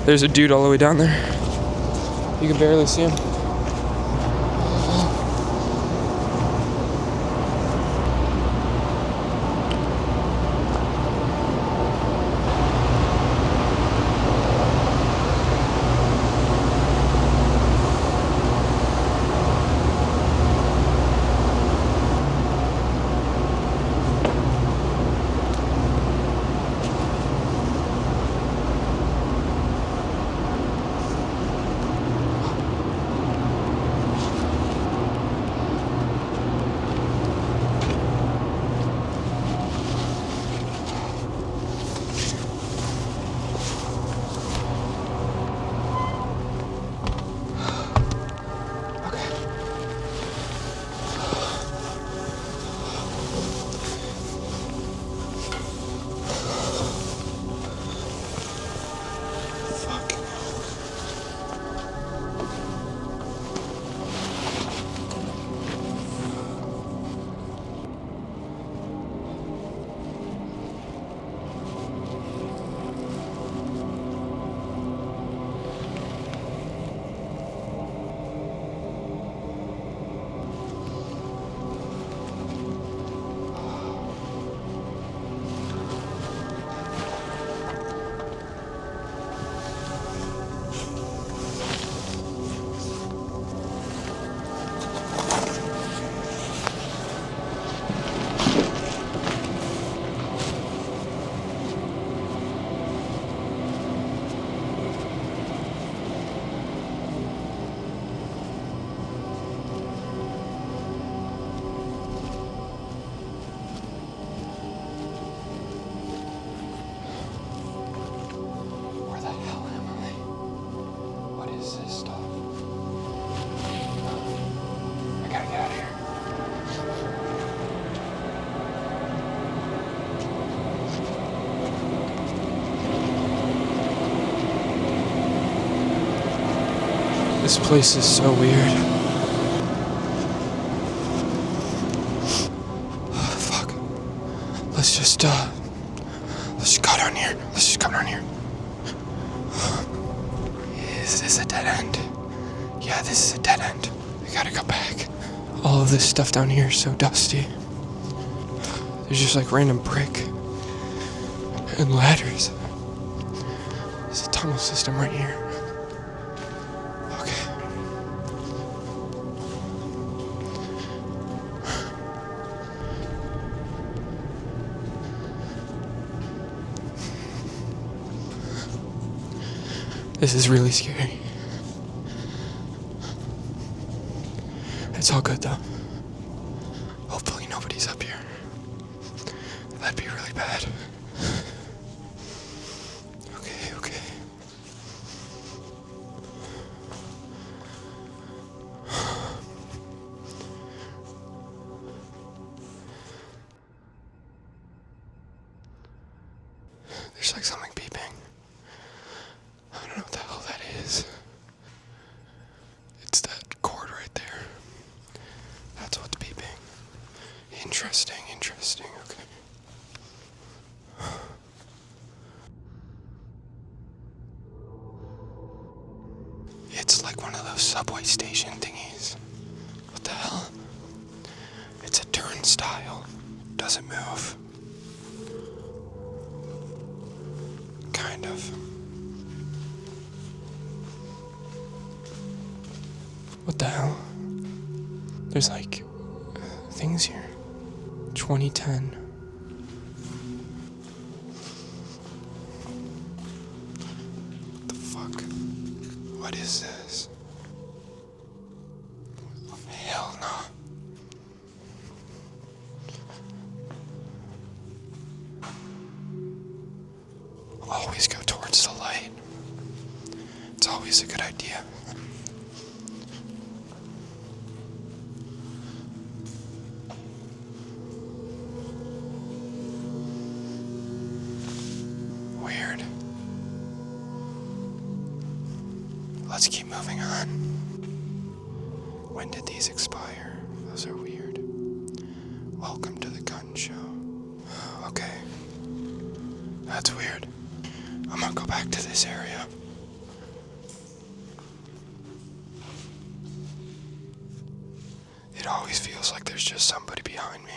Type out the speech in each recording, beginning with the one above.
There's a dude all the way down there. You can barely see him. This place is so weird. Oh, fuck. Let's just go down here. Let's just come down here. Is this a dead end? Yeah, this is a dead end. I gotta go back. All of this stuff down here is so dusty. There's just like random brick and ladders. There's a tunnel system right here. This is really scary. It's all good though. Hopefully nobody's up here. That'd be really bad. Okay. There's like something beeping. I don't know what the hell that is. It's that cord right there. That's what's beeping. Interesting, okay. It's like one of those subway station thingies. What the hell? It's a turnstile. Doesn't move. Kind of. What the hell? There's like things here. 2010. What the fuck? What is this? Hell no. Always go towards the light. It's always a good idea. Weird. Let's keep moving on. When did these expire? Those are weird. Welcome to the gun show. Okay. That's weird. I'm gonna go back to this area. always feels like there's just somebody behind me.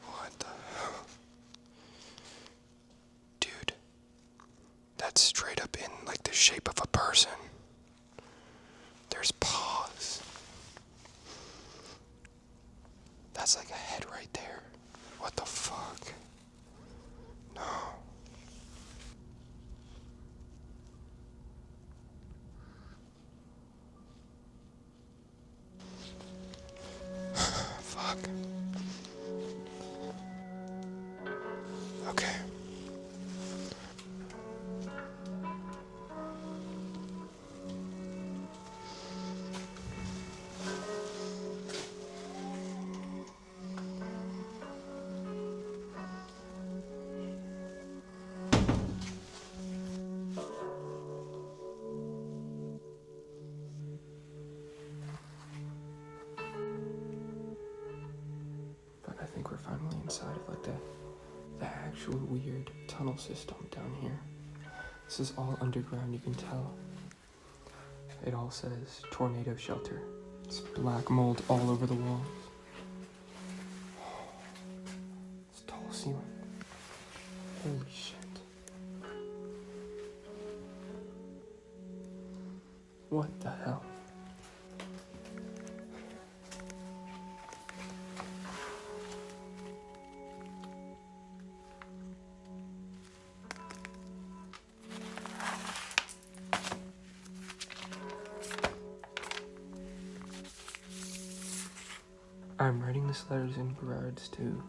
What the hell? Dude, that's straight up in like the shape of a person. There's paws. That's like a head right there. What the fuck? No. Fuck. Okay. I think we're finally inside of like the actual weird tunnel system down here. This is all underground, you can tell. It all says tornado shelter. It's black mold all over the walls. It's tall ceiling. Holy shit. What the hell? I'm writing this letters in regards to.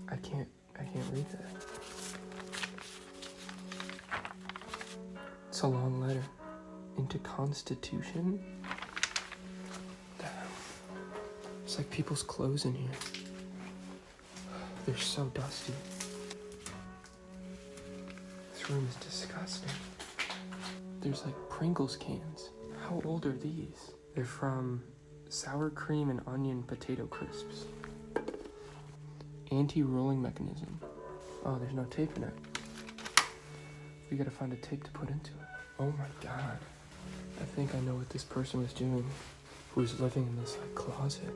I can't read that. It's a long letter. Into Constitution? Damn. It's like people's clothes in here. They're so dusty. This room is disgusting. There's like Pringles cans. How old are these? They're from sour cream and onion potato crisps. Anti-rolling mechanism. Oh, there's no tape in it. We gotta find a tape to put into it. Oh my god. I think I know what this person was doing who was living in this like closet.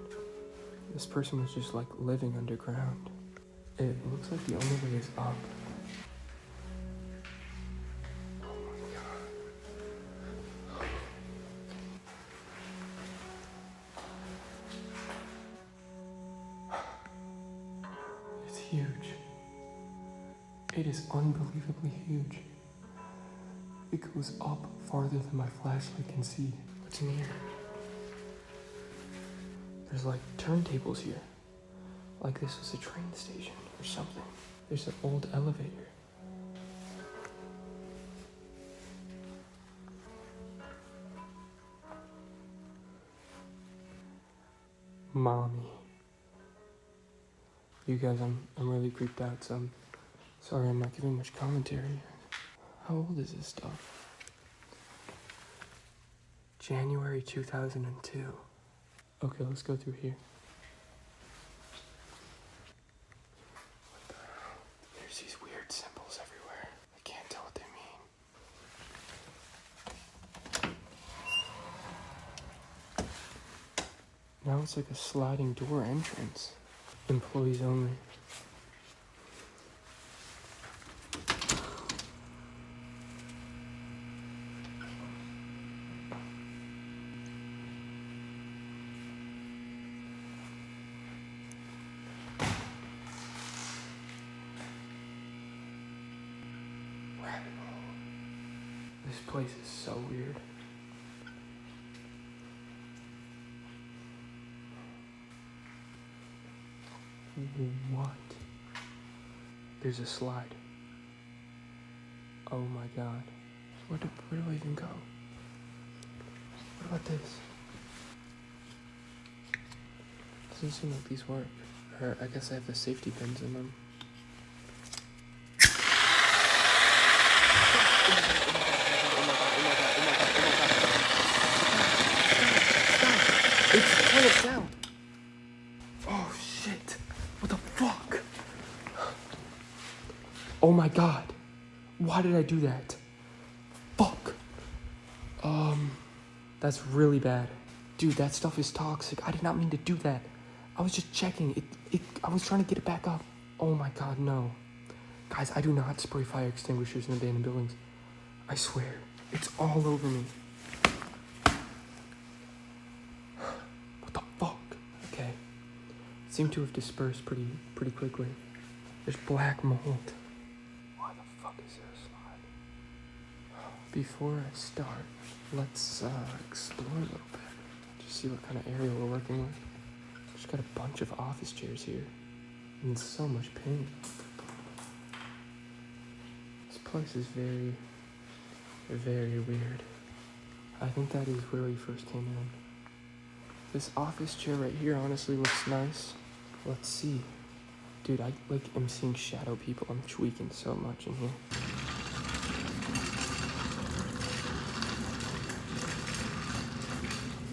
This person was just like living underground. It looks like the only way is up. Huge. It is unbelievably huge. It goes up farther than my flashlight can see. What's in here? There's like turntables here. Like this was a train station or something. There's an old elevator. Mommy. You guys, I'm really creeped out, so I'm sorry I'm not giving much commentary. How old is this stuff? January 2002. Okay, let's go through here. What the hell? There's these weird symbols everywhere. I can't tell what they mean. Now it's like a sliding door entrance. Employees only. Rabbit hole. This place is so weird. What? There's a slide. Oh my god. Where do I even go? What about this? Doesn't seem like these work. Or I guess I have the safety pins in them. It's kind of down. Oh shit. What the fuck? Oh my god. Why did I do that? That's really bad. Dude, that stuff is toxic. I did not mean to do that. I was just checking. I was trying to get it back up. Oh my god, no. Guys, I do not spray fire extinguishers in abandoned buildings. I swear. It's all over me. What the fuck? Okay. It seemed to have dispersed pretty quickly. There's black mold. Why the fuck is there a slide? Before I start, let's explore a little bit. Just see what kind of area we're working with. Just got a bunch of office chairs here. And so much paint. This place is very, very weird. I think that is where we first came in. This office chair right here honestly looks nice. Let's see. Dude, I am seeing shadow people. I'm tweaking so much in here.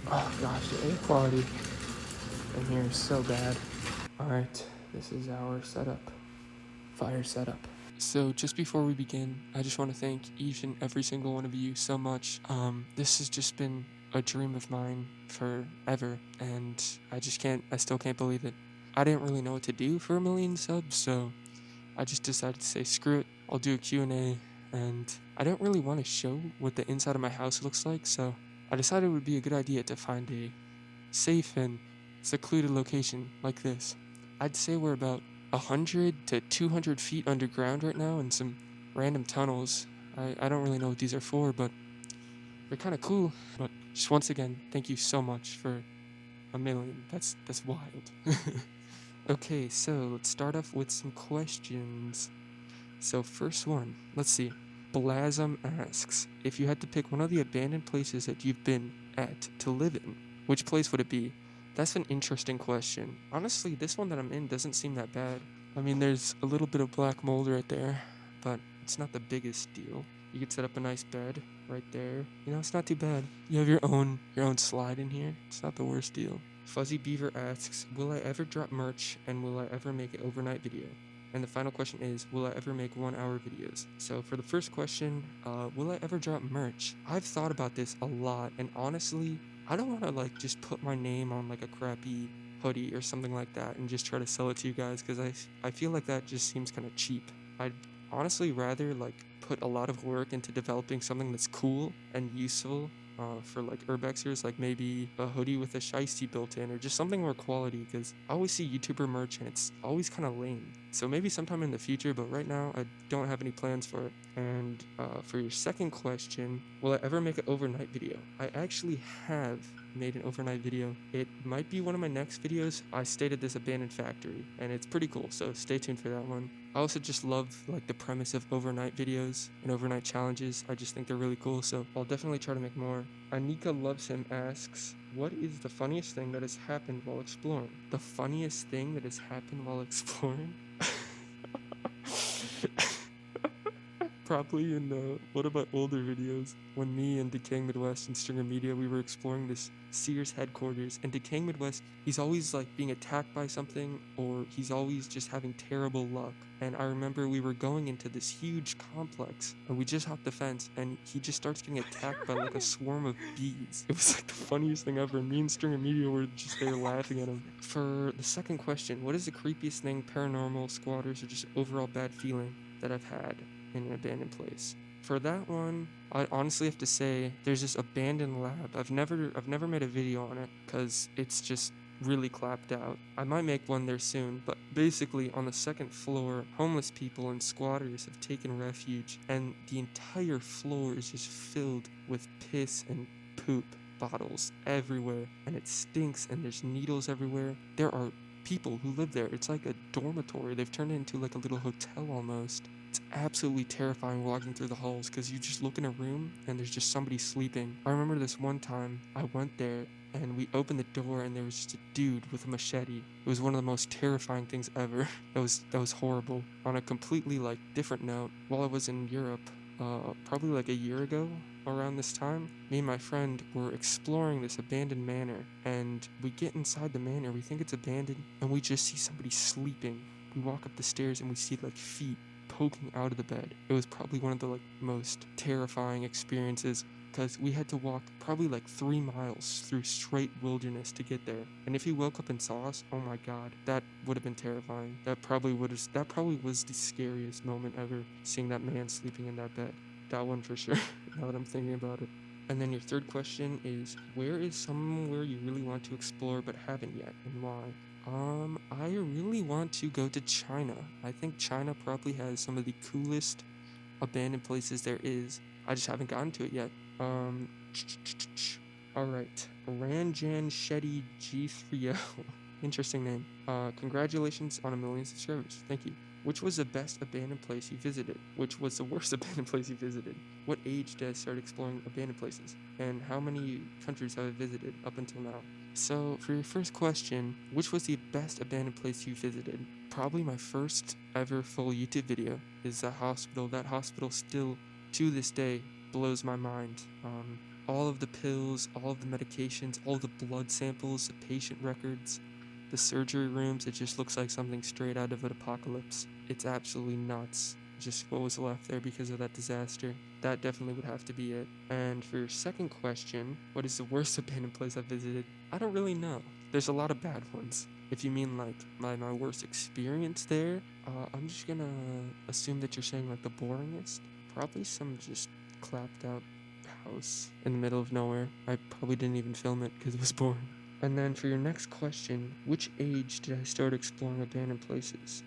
Oh gosh, the air quality in here is so bad. Alright, this is our setup. Fire setup. So just before we begin, I just want to thank each and every single one of you so much. This has just been a dream of mine forever, and I still can't believe it. I didn't really know what to do for 1 million subs, so I just decided to say screw it, I'll do a Q&A, and I don't really want to show what the inside of my house looks like, so I decided it would be a good idea to find a safe and secluded location like this. I'd say we're about 100 to 200 feet underground right now in some random tunnels. I don't really know what these are for, but they're kind of cool. But just once again, thank you so much for 1 million. That's wild. Okay, so let's start off with some questions. So first one, let's see. Blasm asks, if you had to pick one of the abandoned places that you've been at to live in, which place would it be? That's an interesting question. Honestly, this one that I'm in doesn't seem that bad. I mean, there's a little bit of black mold right there, but it's not the biggest deal. You could set up a nice bed right there. You know, it's not too bad. You have your own slide in here. It's not the worst deal. Fuzzy Beaver asks, will I ever drop merch, and will I ever make an overnight video? And the final question is, will I ever make 1-hour videos? So for the first question, will I ever drop merch? I've thought about this a lot, and honestly, I don't want to like just put my name on like a crappy hoodie or something like that and just try to sell it to you guys, because I feel like that just seems kind of cheap. I'd honestly rather like put a lot of work into developing something that's cool and useful for like urbexers, like maybe a hoodie with a shiesty built in, or just something more quality, because I always see YouTuber merch and it's always kind of lame. So maybe sometime in the future, but right now I don't have any plans for it. And for your second question, will I ever make an overnight video? I actually have made an overnight video. It might be one of my next videos. I stayed at this abandoned factory and it's pretty cool, so stay tuned for that one. I also just love like the premise of overnight videos and overnight challenges. I just think they're really cool, so I'll definitely try to make more. Anika Loves Him asks, what is the funniest thing that has happened while exploring? The funniest thing that has happened while exploring? Probably in one of my older videos, when me and Decaying Midwest and Stringer Media, we were exploring this Sears headquarters, and Decaying Midwest, he's always like being attacked by something, or he's always just having terrible luck. And I remember we were going into this huge complex, and we just hopped the fence, and he just starts getting attacked by like a swarm of bees. It was like the funniest thing ever. Me and Stringer Media were just there laughing at him. For the second question, what is the creepiest thing, paranormal, squatters, or just overall bad feeling that I've had in an abandoned place? For that one, I honestly have to say there's this abandoned lab. I've never made a video on it because it's just really clapped out. I might make one there soon, but basically on the second floor, homeless people and squatters have taken refuge, and the entire floor is just filled with piss and poop bottles everywhere, and it stinks, and there's needles everywhere. There are people who live there. It's like a dormitory. They've turned it into like a little hotel almost. It's absolutely terrifying walking through the halls, because you just look in a room and there's just somebody sleeping. I remember this one time I went there and we opened the door and there was just a dude with a machete. It was one of the most terrifying things ever. That was horrible. On a completely like different note, while I was in Europe, probably like a year ago around this time, me and my friend were exploring this abandoned manor, and we get inside the manor, we think it's abandoned, and we just see somebody sleeping. We walk up the stairs and we see like feet poking out of the bed. It was probably one of the like most terrifying experiences because we had to walk probably like 3 miles through straight wilderness to get there. And if he woke up and saw us, oh my god, that would have been terrifying. That probably was the scariest moment ever, seeing that man sleeping in that bed. That one for sure, now that I'm thinking about it. And then your third question is, where is somewhere you really want to explore but haven't yet, and why? I really want to go to China. I think China probably has some of the coolest abandoned places there is. I just haven't gotten to it yet. Alright. Ranjan Shetty G30. Interesting name. Congratulations on 1,000,000 subscribers. Thank you. Which was the best abandoned place you visited? Which was the worst abandoned place you visited? What age did I start exploring abandoned places? And how many countries have I visited up until now? So, for your first question, which was the best abandoned place you visited? Probably my first ever full YouTube video is a hospital. That hospital still, to this day, blows my mind. All of the pills, all of the medications, all of the blood samples, the patient records, the surgery rooms, it just looks like something straight out of an apocalypse. It's absolutely nuts. Just what was left there because of that disaster. That definitely would have to be it. And for your second question, what is the worst abandoned place I've visited? I don't really know. There's a lot of bad ones. If you mean like my worst experience there, I'm just gonna assume that you're saying like the boringest. Probably some just clapped out house in the middle of nowhere. I probably didn't even film it because it was boring. And then for your next question, which age did I start exploring abandoned places?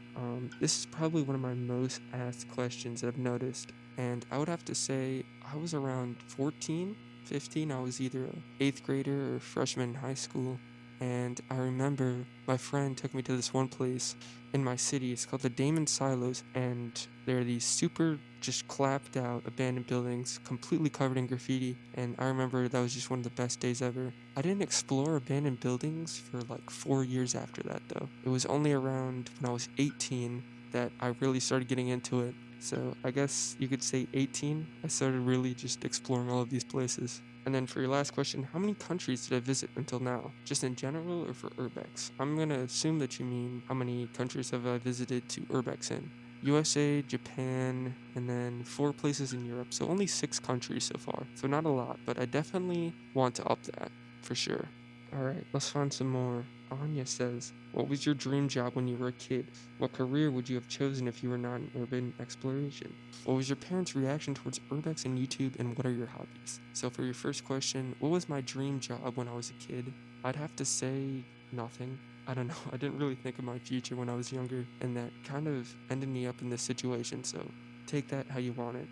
This is probably one of my most asked questions that I've noticed. And I would have to say I was around 14, 15. I was either an 8th grader or freshman in high school. And I remember my friend took me to this one place in my city. It's called the Damon Silos, and there are these super just clapped out abandoned buildings completely covered in graffiti. And I remember that was just one of the best days ever. I didn't explore abandoned buildings for like 4 years after that though. It was only around when I was 18 that I really started getting into it. So I guess you could say 18, I started really just exploring all of these places. And then for your last question, how many countries did I visit until now? Just in general or for urbex? I'm gonna assume that you mean how many countries have I visited to urbex in. USA, Japan, and then 4 places in Europe. So only 6 countries so far. So not a lot, but I definitely want to up that for sure. Alright, let's find some more. Anya says, what was your dream job when you were a kid? What career would you have chosen if you were not in urban exploration? What was your parents' reaction towards urbex and YouTube, and what are your hobbies? So for your first question, what was my dream job when I was a kid? I'd have to say nothing. I don't know, I didn't really think of my future when I was younger, and that kind of ended me up in this situation, so take that how you want it.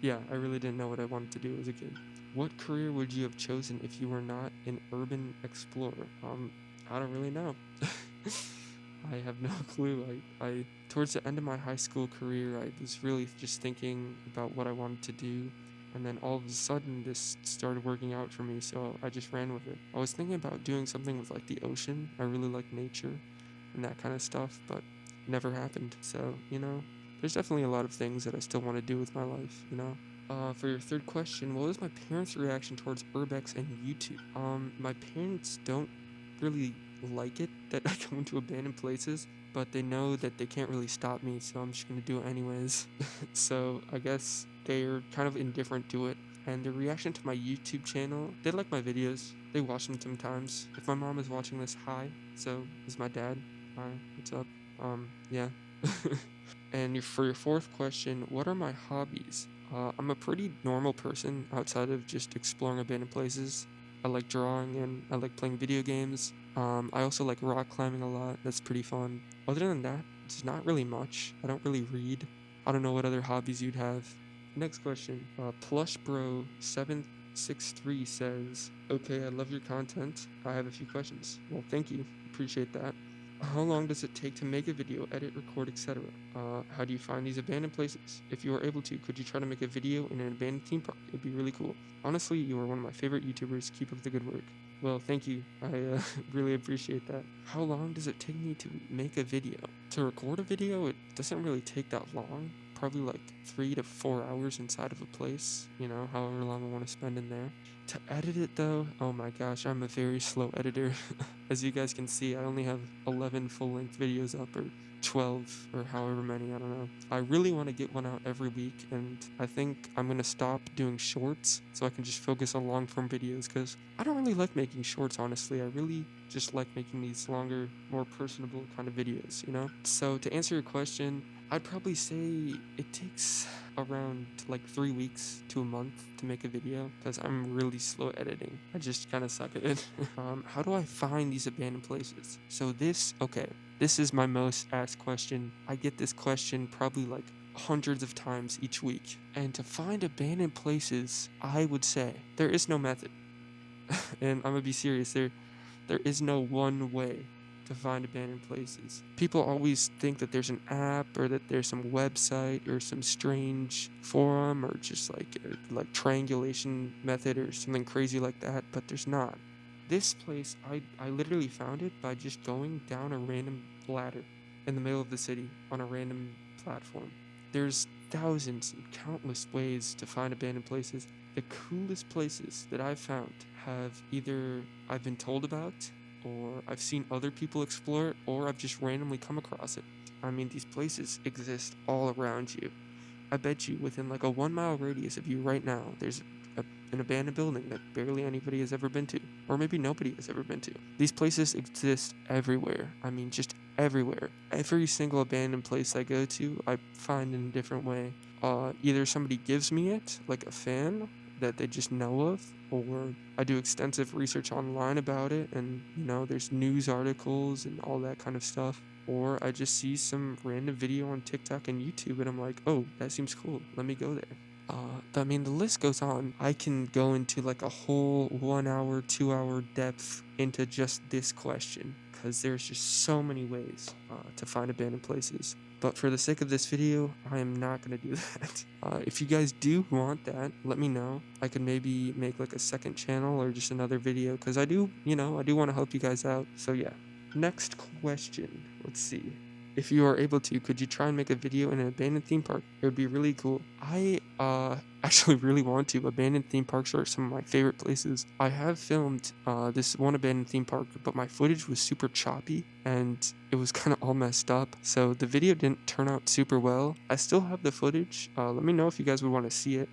Yeah, I really didn't know what I wanted to do as a kid. What career would you have chosen if you were not an urban explorer? I don't really know. I have no clue. I towards the end of my high school career, I was really just thinking about what I wanted to do, and then all of a sudden this started working out for me, so I just ran with it. I was thinking about doing something with like the ocean. I really like nature and that kind of stuff, but it never happened. So, there's definitely a lot of things that I still want to do with my life. For your third question, what was my parents' reaction towards urbex and YouTube? My parents don't really like it that I go into abandoned places, but they know that they can't really stop me, so I'm just gonna do it anyways. So I guess they're kind of indifferent to it. And their reaction to my YouTube channel, they like my videos. They watch them sometimes. If my mom is watching this, hi. So is my dad. Hi, what's up? Yeah. And for your fourth question, what are my hobbies? I'm a pretty normal person outside of just exploring abandoned places. I like drawing and I like playing video games. I also like rock climbing a lot. That's pretty fun. Other than that, it's not really much. I don't really read. I don't know what other hobbies you'd have. Next question. Plushbro763 says, okay, I love your content. I have a few questions. Well, thank you. Appreciate that. How long does it take to make a video, edit, record, etc.? How do you find these abandoned places? If you are able to, could you try to make a video in an abandoned theme park? It'd be really cool. Honestly, you are one of my favorite YouTubers. Keep up the good work. Well, thank you. I really appreciate that. How long does it take me to make a video? To record a video, it doesn't really take that long. probably like 3 to 4 hours inside of a place, you know, however long I want to spend in there. To edit it though, oh my gosh, I'm a very slow editor. As you guys can see, I only have 11 full-length videos up, or 12, or however many, I don't know. I really want to get one out every week, and I think I'm going to stop doing shorts so I can just focus on long-form videos, because I don't really like making shorts, honestly. I really just like making these longer, more personable kind of videos, you know? So to answer your question, I'd probably say it takes around like 3 weeks to a month to make a video, because I'm really slow at editing. I just kind of suck at it. How do I find these abandoned places? So this is my most asked question. I get this question probably like hundreds of times each week. And to find abandoned places, I would say there is no method. And I'm gonna be serious, there is no one way to find abandoned places. People always think that there's an app, or that there's some website or some strange forum, or just like triangulation method or something crazy like that, but there's not. This place, I literally found it by just going down a random ladder in the middle of the city on a random platform. There's thousands and countless ways to find abandoned places. The coolest places that I've found have either I've been told about, or I've seen other people explore it, or I've just randomly come across it. I mean, these places exist all around you. I bet you within like a 1 mile radius of you right now, there's an abandoned building that barely anybody has ever been to, or maybe nobody has ever been to. These places exist everywhere. I mean, just everywhere. Every single abandoned place I go to, I find in a different way. Either somebody gives me it, like a fan that they just know of, or I do extensive research online about it, and you know, there's news articles and all that kind of stuff. Or I just see some random video on TikTok and YouTube, and I'm like, oh, that seems cool, let me go there. I mean, the list goes on. I can go into like a whole 1 hour, 2 hour depth into just this question, because there's just so many ways to find abandoned places. But for the sake of this video, I am not going to do that. If you guys do want that, let me know. I could maybe make like a second channel or just another video, because I do want to help you guys out. So yeah. Next question. Let's see. If you are able to, could you try and make a video in an abandoned theme park? It would be really cool. I actually really want to. Abandoned theme parks are some of my favorite places. I have filmed this one abandoned theme park, but my footage was super choppy and it was kind of all messed up. So the video didn't turn out super well. I still have the footage. Let me know if you guys would want to see it.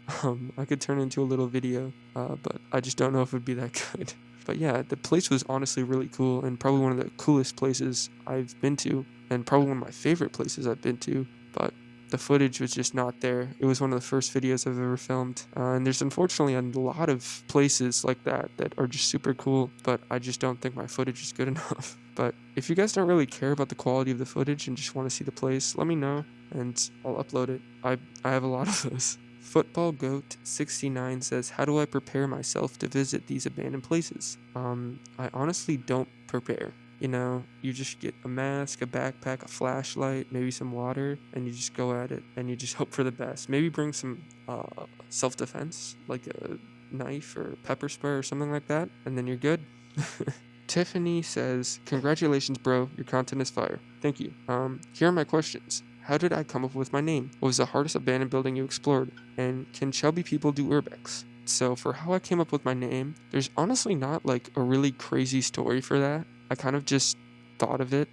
I could turn it into a little video, but I just don't know if it would be that good. But yeah, the place was honestly really cool, and probably one of the coolest places I've been to, and probably one of my favorite places I've been to, but the footage was just not there. It was one of the first videos I've ever filmed, and there's unfortunately a lot of places like that are just super cool, but I just don't think my footage is good enough. But if you guys don't really care about the quality of the footage and just want to see the place, let me know, and I'll upload it. I have a lot of those. Football Goat 69 says, how do I prepare myself to visit these abandoned places? I honestly don't prepare. You know, you just get a mask, a backpack, a flashlight, maybe some water, and you just go at it, and you just hope for the best. Maybe bring some self-defense, like a knife or pepper spray or something like that, and then you're good. Tiffany says, congratulations, bro. Your content is fire. Thank you. Here are my questions. How did I come up with my name? What was the hardest abandoned building you explored? And can chubby people do urbex? So for how I came up with my name, there's honestly not like a really crazy story for that. I kind of just thought of it.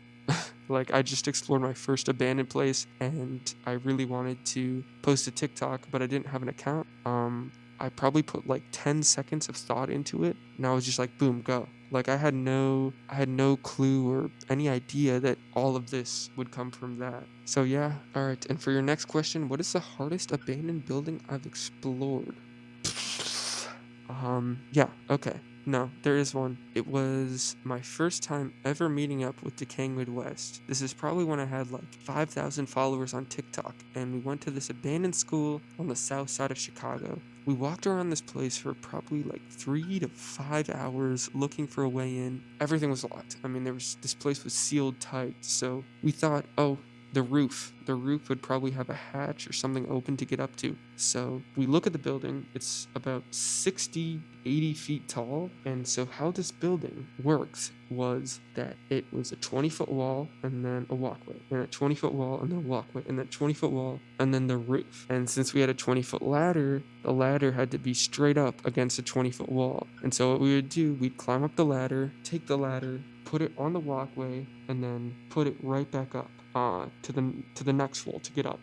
Like, I just explored my first abandoned place, and I really wanted to post a TikTok, but I didn't have an account. I probably put like 10 seconds of thought into it, and I was just like, boom, go. Like, I had no clue or any idea that all of this would come from that. So yeah, alright, and for your next question, what is the hardest abandoned building I've explored? Yeah, okay. No, there is one. It was my first time ever meeting up with Decaying Midwest. This is probably when I had like 5,000 followers on TikTok, and we went to this abandoned school on the south side of Chicago. We walked around this place for probably like 3 to 5 hours looking for a way in. Everything was locked. I mean, this place was sealed tight. So we thought, oh, the roof. The roof would probably have a hatch or something open to get up to. So we look at the building. It's about 60, 80 feet tall. And so how this building works was that it was a 20-foot wall and then a walkway, and a 20-foot wall and then a walkway, and then a 20-foot wall and then the roof. And since we had a 20-foot ladder, the ladder had to be straight up against a 20-foot wall. And so what we would do, we'd climb up the ladder, take the ladder, put it on the walkway, and then put it right back up to the next wall to get up.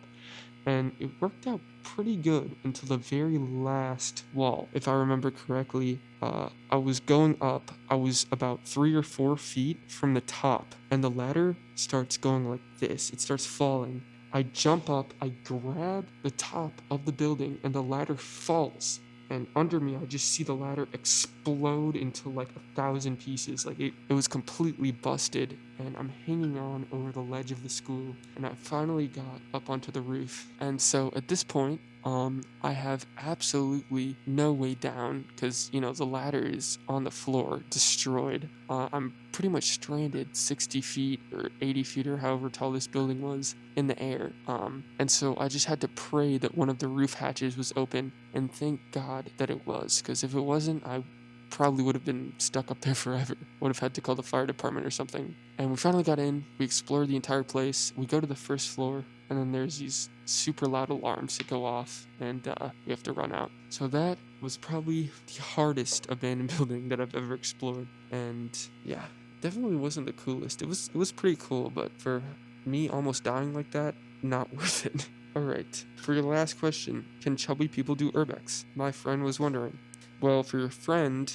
And it worked out pretty good until the very last wall. If I remember correctly, I was going up, I was about 3 or 4 feet from the top, and the ladder starts going like this. It starts falling. I jump up, I grab the top of the building, and the ladder falls. And under me, I just see the ladder explode into like 1,000 pieces. Like it was completely busted, and I'm hanging on over the ledge of the school, and I finally got up onto the roof. And so at this point, I have absolutely no way down because, the ladder is on the floor, destroyed. I'm pretty much stranded 60 feet or 80 feet or however tall this building was in the air. And so I just had to pray that one of the roof hatches was open, and thank God that it was, because if it wasn't, I probably would have been stuck up there forever. Would have had to call the fire department or something. And we finally got in, we explored the entire place, we go to the first floor, and then there's these super loud alarms that go off, and we have to run out. So that was probably the hardest abandoned building that I've ever explored. And yeah, definitely wasn't the coolest. It was pretty cool, but for me almost dying like that, not worth it. Alright, for your last question, can chubby people do urbex? My friend was wondering. Well, for your friend,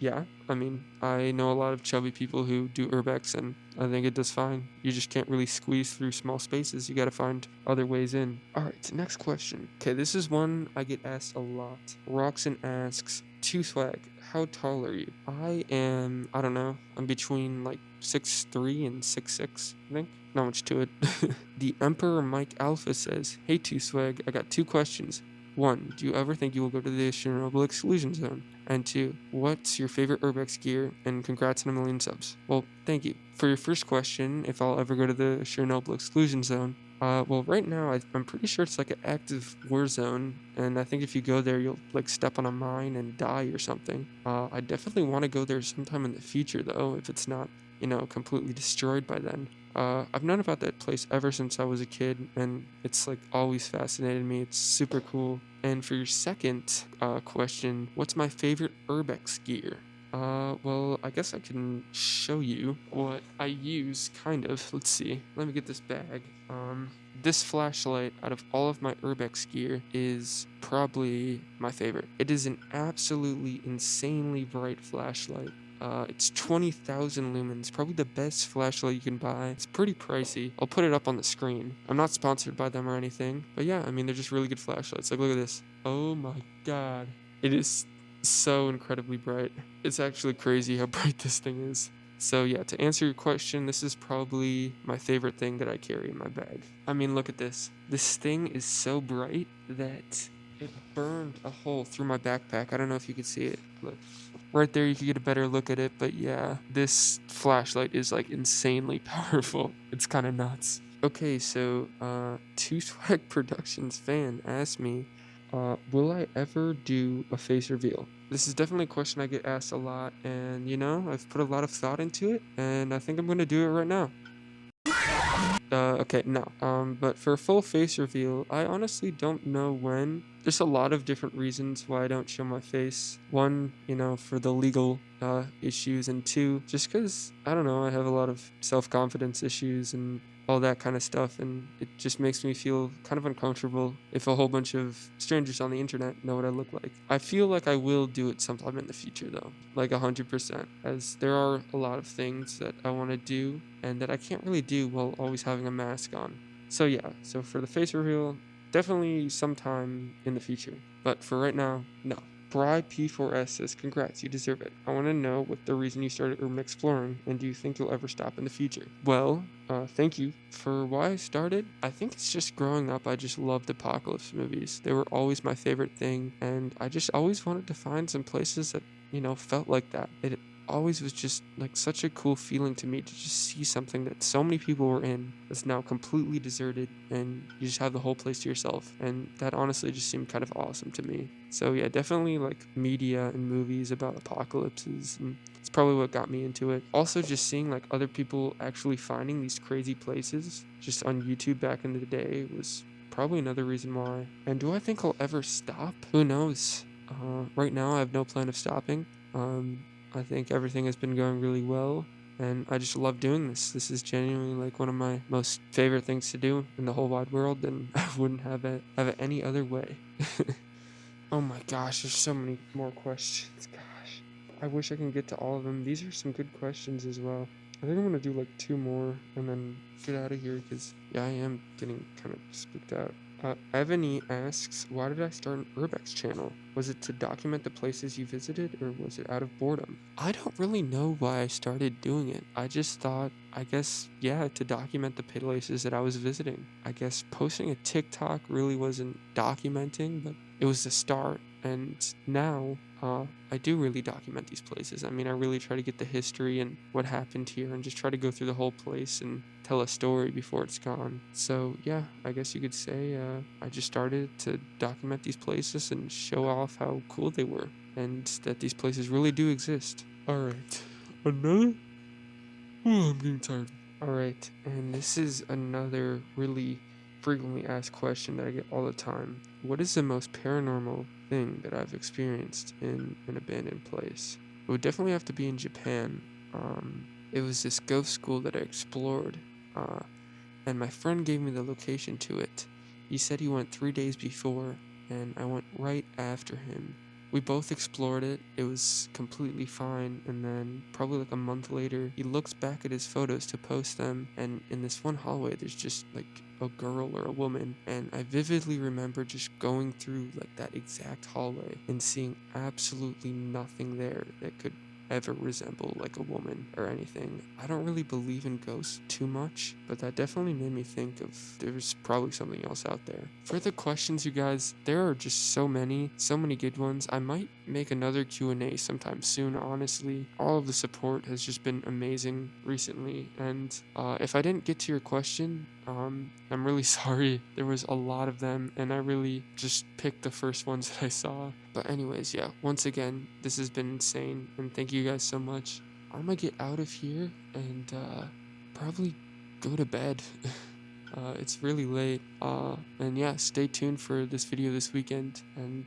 yeah, I know a lot of chubby people who do urbex, and I think it does fine. You just can't really squeeze through small spaces. You gotta find other ways in. Alright, next question. Okay, this is one I get asked a lot. Roxon asks, Swag, how tall are you? I don't know, I'm between like 6'3" and 6'6", I think. Not much to it. The Emperor Mike Alpha says, Hey Swag, I got 2 questions. 1. Do you ever think you will go to the Chernobyl exclusion zone? And 2. What's your favorite urbex gear? And congrats on 1,000,000 subs. Well, thank you. For your first question, if I'll ever go to the Chernobyl exclusion zone, well, right now, I'm pretty sure it's like an active war zone, and I think if you go there, you'll like step on a mine and die or something. I definitely want to go there sometime in the future, though, if it's not, completely destroyed by then. I've known about that place ever since I was a kid, and it's like always fascinated me. It's super cool. And for your second question, what's my favorite urbex gear? Well, I guess I can show you what I use, kind of. Let's see. Let me get this bag. This flashlight, out of all of my urbex gear, is probably my favorite. It is an absolutely insanely bright flashlight. It's 20,000 lumens, probably the best flashlight you can buy. It's pretty pricey. I'll put it up on the screen. I'm not sponsored by them or anything, but yeah, they're just really good flashlights. Like, look at this. Oh my god. It is so incredibly bright. It's actually crazy how bright this thing is. So yeah, to answer your question, this is probably my favorite thing that I carry in my bag. Look at this. This thing is so bright that it burned a hole through my backpack. I don't know if you can see it. Look. Right there, you can get a better look at it, but yeah, this flashlight is like insanely powerful. It's kind of nuts. Okay, so, Swag Productions fan asked me, will I ever do a face reveal? This is definitely a question I get asked a lot, and I've put a lot of thought into it, and I think I'm gonna do it right now. Okay, no. But for a full face reveal, I honestly don't know when. There's a lot of different reasons why I don't show my face. 1, for the legal issues, and 2, just because, I don't know, I have a lot of self-confidence issues and all that kind of stuff, and it just makes me feel kind of uncomfortable if a whole bunch of strangers on the internet know what I look like. I feel like I will do it sometime in the future, though, like 100%, as there are a lot of things that I want to do and that I can't really do while always having a mask on. So yeah, so for the face reveal, definitely sometime in the future, but for right now, no. Bry P4S says, congrats, you deserve it. I want to know what the reason you started urban exploring, and do you think you'll ever stop in the future? Well, thank you. For why I started, I think it's just growing up, I just loved apocalypse movies. They were always my favorite thing, and I just always wanted to find some places that, felt like that. always was just like such a cool feeling to me to just see something that so many people were in that's now completely deserted, and you just have the whole place to yourself. And that honestly just seemed kind of awesome to me. So yeah, definitely like media and movies about apocalypses, and it's probably what got me into it. Also, just seeing like other people actually finding these crazy places just on YouTube back in the day was probably another reason why. And do I think I'll ever stop? Who knows? Right now, I have no plan of stopping. I think everything has been going really well, and I just love doing this. This is genuinely like one of my most favorite things to do in the whole wide world, and I wouldn't have it any other way. Oh my gosh, there's so many more questions. Gosh, I wish I can get to all of them. These are some good questions as well. I think I'm gonna do like 2 more and then get out of here because yeah, I am getting kind of spooked out. Evany asks, why did I start an urbex channel? Was it to document the places you visited, or was it out of boredom? I don't really know why I started doing it. I just thought, I guess, yeah, to document the places that I was visiting. I guess posting a TikTok really wasn't documenting, but it was the start. And now, I do really document these places. I mean, I really try to get the history and what happened here and just try to go through the whole place and tell a story before it's gone. So yeah, I guess you could say I just started to document these places and show off how cool they were and that these places really do exist. Alright, another? Oh, I'm getting tired. Alright, and this is another really frequently asked question that I get all the time. What is the most paranormal thing that I've experienced in an abandoned place? It would definitely have to be in Japan. It was this ghost school that I explored, and my friend gave me the location to it. He said he went 3 days before, and I went right after him. We both explored it. It was completely fine, and then probably like a month later, he looks back at his photos to post them, and in this one hallway, there's just like a girl or a woman, and I vividly remember just going through like that exact hallway and seeing absolutely nothing there that could ever resemble like a woman or anything. I don't really believe in ghosts too much, but that definitely made me think of there's probably something else out there. For the questions, you guys, there are just so many good ones. I might make another Q&A sometime soon, honestly. All of the support has just been amazing recently, and if I didn't get to your question, I'm really sorry. There was a lot of them, and I really just picked the first ones that I saw. But anyways, yeah, once again, this has been insane, and thank you guys so much. I'm gonna get out of here and probably go to bed. It's really late. And yeah, stay tuned for this video this weekend, and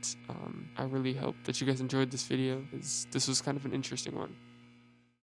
I really hope that you guys enjoyed this video, 'cause this was kind of an interesting one.